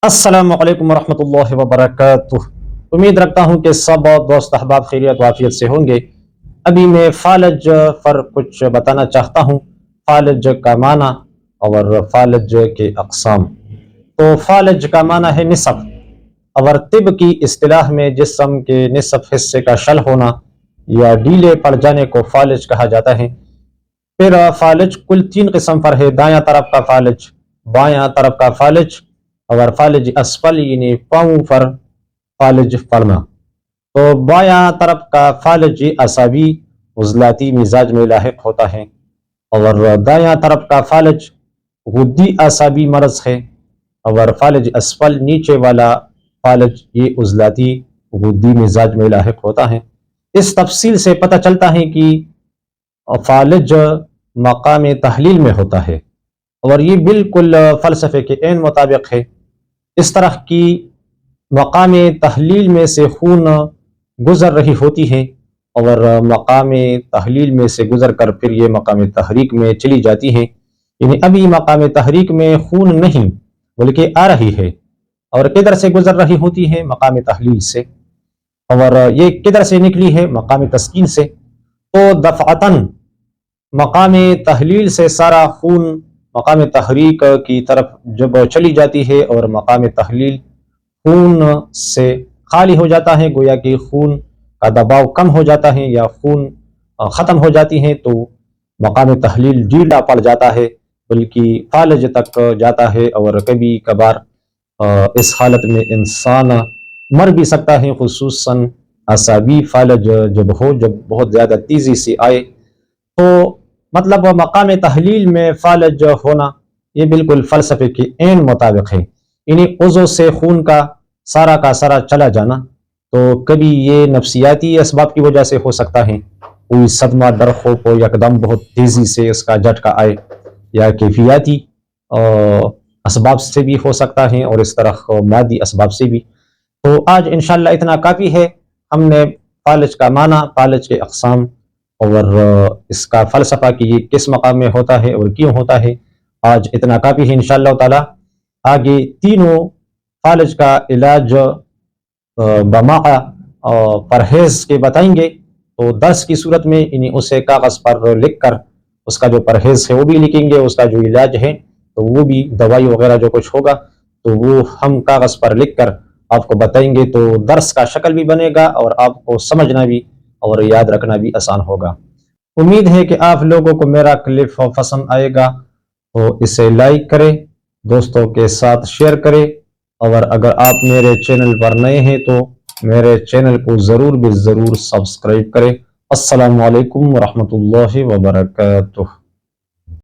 السلام علیکم ورحمۃ اللہ وبرکاتہ۔ امید رکھتا ہوں کہ سب دوست احباب خیریت و عافیت سے ہوں گے۔ ابھی میں فالج پر کچھ بتانا چاہتا ہوں، فالج کا معنی اور فالج کے اقسام۔ تو فالج کا معنی ہے نصف، اور طب کی اصطلاح میں جسم کے نصف حصے کا شل ہونا یا ڈھیلے پڑ جانے کو فالج کہا جاتا ہے۔ پھر فالج کل 3 قسم پر ہے: دایاں طرف کا فالج، بایاں طرف کا فالج، اور فالج اسفل یعنی پاؤں پر فالج پڑنا۔ تو بایاں طرف کا فالج اعصابی عضلاتی مزاج میں لاحق ہوتا ہے، اور دایاں طرف کا فالج غدی اعصابی مرض ہے، اور فالج اسفل نیچے والا فالج یہ عضلاتی غدی مزاج میں لاحق ہوتا ہے۔ اس تفصیل سے پتہ چلتا ہے کہ فالج مقام تحلیل میں ہوتا ہے، اور یہ بالکل فلسفے کے عین مطابق ہے۔ اس طرح کی مقام تحلیل میں سے خون گزر رہی ہوتی ہے، اور مقام تحلیل میں سے گزر کر پھر یہ مقام تحریک میں چلی جاتی ہے۔ یعنی ابھی مقام تحریک میں خون نہیں بلکہ آ رہی ہے، اور کدھر سے گزر رہی ہوتی ہے؟ مقام تحلیل سے۔ اور یہ کدھر سے نکلی ہے؟ مقام تسکین سے۔ تو دفعتاً مقام تحلیل سے سارا خون مقام تحریک کی طرف جب چلی جاتی ہے، اور مقام تحلیل خون سے خالی ہو جاتا ہے، گویا کہ خون کا دباؤ کم ہو جاتا ہے یا خون ختم ہو جاتی ہے، تو مقام تحلیل ڈھیلا پڑ جاتا ہے، بلکہ فالج تک جاتا ہے، اور کبھی کبھار اس حالت میں انسان مر بھی سکتا ہے، خصوصاً اعصابی فالج جب بہت زیادہ تیزی سے آئے۔ تو مطلب مقام تحلیل میں فالج ہونا یہ بالکل فلسفے کے عین مطابق ہے، یعنی عضو سے خون کا سارا چلا جانا۔ تو کبھی یہ نفسیاتی اسباب کی وجہ سے ہو سکتا ہے، کوئی صدمہ ڈر خوف ہو یکدم بہت تیزی سے اس کا جھٹکا آئے، یا کیفیاتی اسباب سے بھی ہو سکتا ہے، اور اس طرح مادی اسباب سے بھی۔ تو آج انشاءاللہ اتنا کافی ہے۔ ہم نے فالج کا معنی، فالج کے اقسام، اور اس کا فلسفہ کہ یہ کس مقام میں ہوتا ہے اور کیوں ہوتا ہے، آج اتنا کافی ہے۔ انشاءاللہ تعالی آگے تینوں فالج کا علاج بماع پرہیز کے بتائیں گے، تو درس کی صورت میں اسے کاغذ پر لکھ کر اس کا جو پرہیز ہے وہ بھی لکھیں گے، اس کا جو علاج ہے تو وہ بھی، دوائی وغیرہ جو کچھ ہوگا تو وہ ہم کاغذ پر لکھ کر آپ کو بتائیں گے، تو درس کا شکل بھی بنے گا اور آپ کو سمجھنا بھی اور یاد رکھنا بھی آسان ہوگا۔ امید ہے کہ آپ لوگوں کو میرا کلپ پسند آئے گا، تو اسے لائک کریں، دوستوں کے ساتھ شیئر کریں، اور اگر آپ میرے چینل پر نئے ہیں تو میرے چینل کو ضرور سبسکرائب کریں۔ السلام علیکم ورحمۃ اللہ وبرکاتہ۔